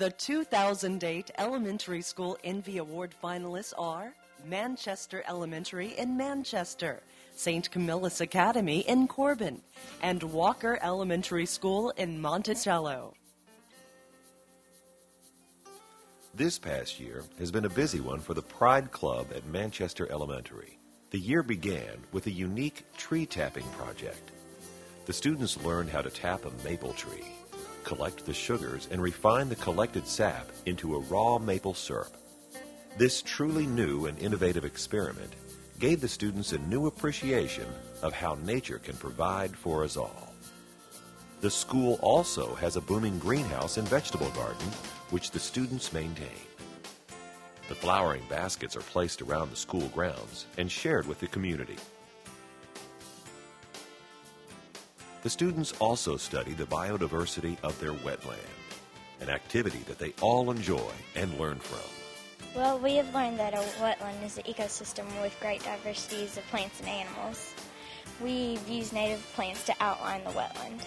The 2008 Elementary School ENVI Award finalists are Manchester Elementary in Manchester, St. Camillus Academy in Corbin, and Walker Elementary School in Monticello. This past year has been a busy one for the Pride Club at Manchester Elementary. The year began with a unique tree tapping project. The students learned how to tap a maple tree, collect the sugars, and refine the collected sap into a raw maple syrup. This truly new and innovative experiment gave the students a new appreciation of how nature can provide for us all. The school also has a booming greenhouse and vegetable garden, which the students maintain. The flowering baskets are placed around the school grounds and shared with the community. The students also study the biodiversity of their wetland, an activity that they all enjoy and learn from. Well, we have learned that a wetland is an ecosystem with great diversities of plants and animals. We've used native plants to outline the wetland.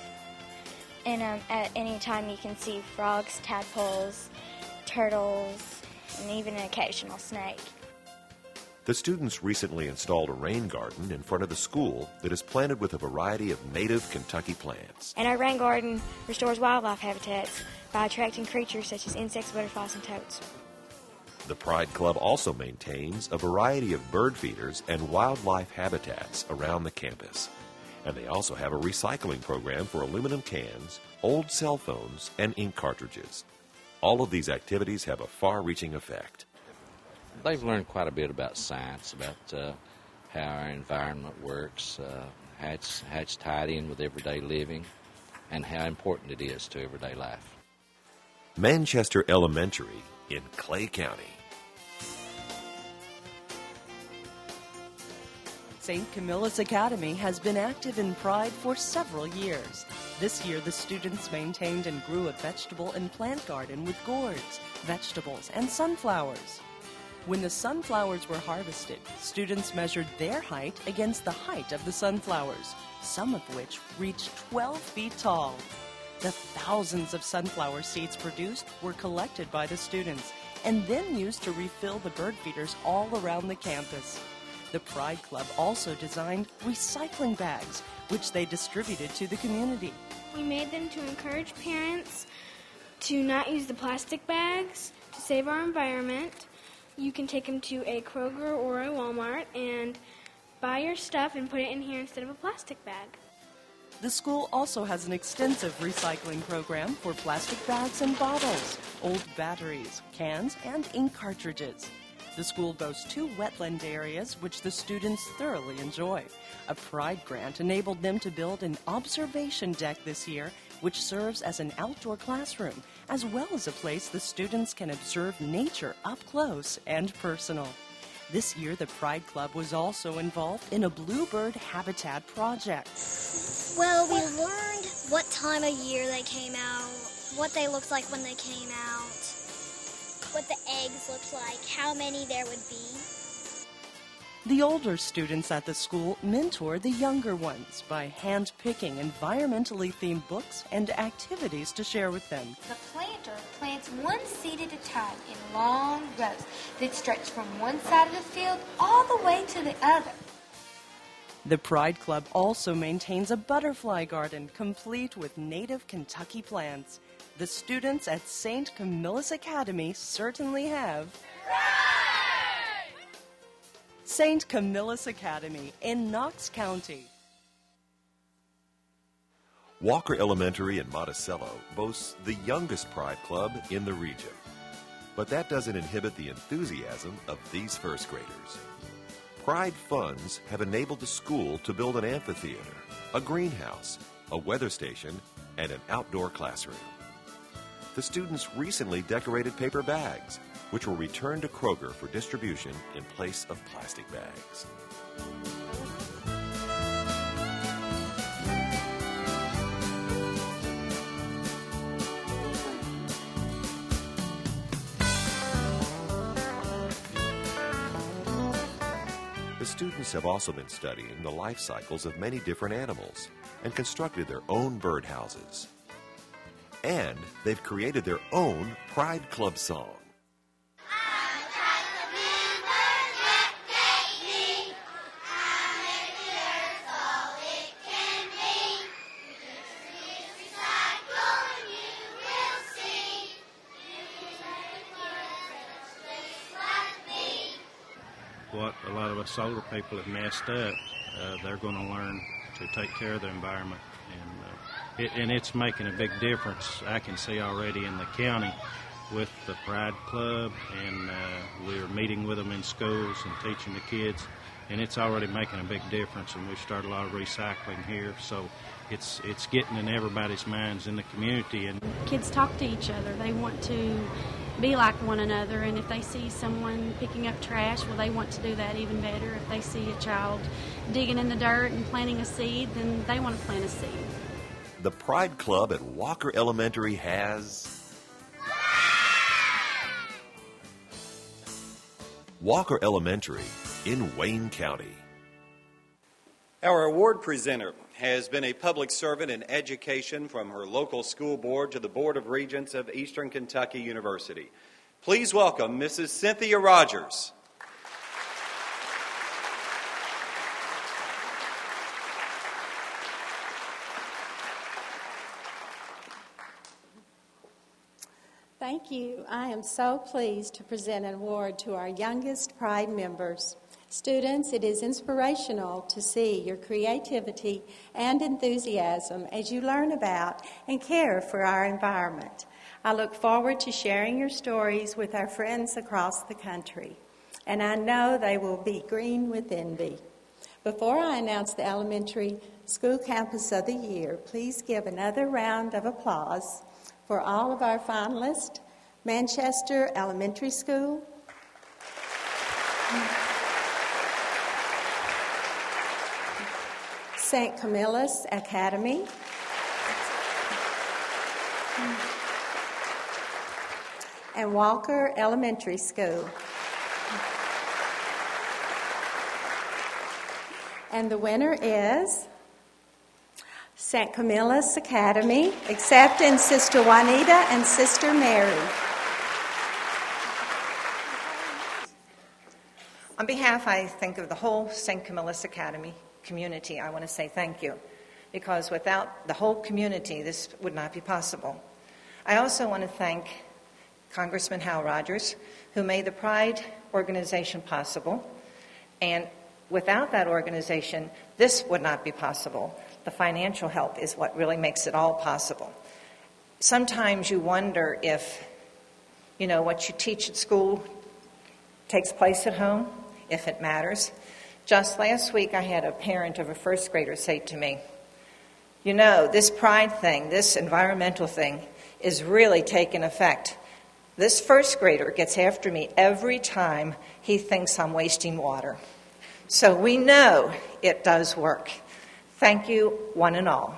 And at any time you can see frogs, tadpoles, turtles, and even an occasional snake. The students recently installed a rain garden in front of the school that is planted with a variety of native Kentucky plants. And our rain garden restores wildlife habitats by attracting creatures such as insects, butterflies, and toads. The Pride Club also maintains a variety of bird feeders and wildlife habitats around the campus. And they also have a recycling program for aluminum cans, old cell phones, and ink cartridges. All of these activities have a far-reaching effect. They've learned quite a bit about science, about how our environment works, how it's tied in with everyday living, and how important it is to everyday life. Manchester Elementary in Clay County. St. Camillus Academy has been active in Pride for several years. This year, the students maintained and grew a vegetable and plant garden with gourds, vegetables, and sunflowers. When the sunflowers were harvested, students measured their height against the height of the sunflowers, some of which reached 12 feet tall. The thousands of sunflower seeds produced were collected by the students and then used to refill the bird feeders all around the campus. The Pride Club also designed recycling bags, which they distributed to the community. We made them to encourage parents to not use the plastic bags to save our environment. You can take them to a Kroger or a Walmart and buy your stuff and put it in here instead of a plastic bag. The school also has an extensive recycling program for plastic bags and bottles, old batteries, cans, and ink cartridges. The school boasts 2 wetland areas which the students thoroughly enjoy. A Pride grant enabled them to build an observation deck this year, which serves as an outdoor classroom, as well as a place the students can observe nature up close and personal. This year, the Pride Club was also involved in a bluebird habitat project. Well, we learned what time of year they came out, what they looked like when they came out, what the eggs looked like, how many there would be. The older students at the school mentor the younger ones by hand-picking environmentally themed books and activities to share with them. The planter plants one seed at a time in long rows that stretch from one side of the field all the way to the other. The Pride Club also maintains a butterfly garden complete with native Kentucky plants. The students at St. Camillus Academy certainly have St. Camillus Academy in Knox County. Walker Elementary in Monticello boasts the youngest Pride Club in the region. But that doesn't inhibit the enthusiasm of these first graders. Pride funds have enabled the school to build an amphitheater, a greenhouse, a weather station, and an outdoor classroom. The students recently decorated paper bags, which were returned to Kroger for distribution in place of plastic bags. The students have also been studying the life cycles of many different animals and constructed their own birdhouses. And they've created their own Pride Club song. What a lot of us older people have messed up, they're going to learn to take care of the environment, and it's making a big difference. I can see already in the county with the Pride Club, and we're meeting with them in schools and teaching the kids, and it's already making a big difference. And we've started a lot of recycling here, so it's getting in everybody's minds in the community. And kids talk to each other. They want to be like one another, and if they see someone picking up trash, well, they want to do that even better. If they see a child digging in the dirt and planting a seed, then they want to plant a seed. The Pride Club at Walker Elementary has Walker Elementary in Wayne County. Our award presenter has been a public servant in education from her local school board to the Board of Regents of Eastern Kentucky University. Please welcome Mrs. Cynthia Rogers. Thank you. I am so pleased to present an award to our youngest Pride members. Students, it is inspirational to see your creativity and enthusiasm as you learn about and care for our environment. I look forward to sharing your stories with our friends across the country, and I know they will be green with envy. Before I announce the Elementary School Campus of the Year, please give another round of applause for all of our finalists: Manchester Elementary School, St. Camillus Academy, and Walker Elementary School. And the winner is St. Camillus Academy, accepting Sister Juanita and Sister Mary. On behalf, I think, of the whole St. Camillus Academy community, I want to say thank you, because without the whole community, this would not be possible. I also want to thank Congressman Hal Rogers, who made the Pride organization possible, and without that organization, this would not be possible. The financial help is what really makes it all possible. Sometimes you wonder if, what you teach at school takes place at home, if it matters. Just last week, I had a parent of a first grader say to me, this Pride thing, this environmental thing, is really taking effect. This first grader gets after me every time he thinks I'm wasting water. So we know it does work. Thank you, one and all.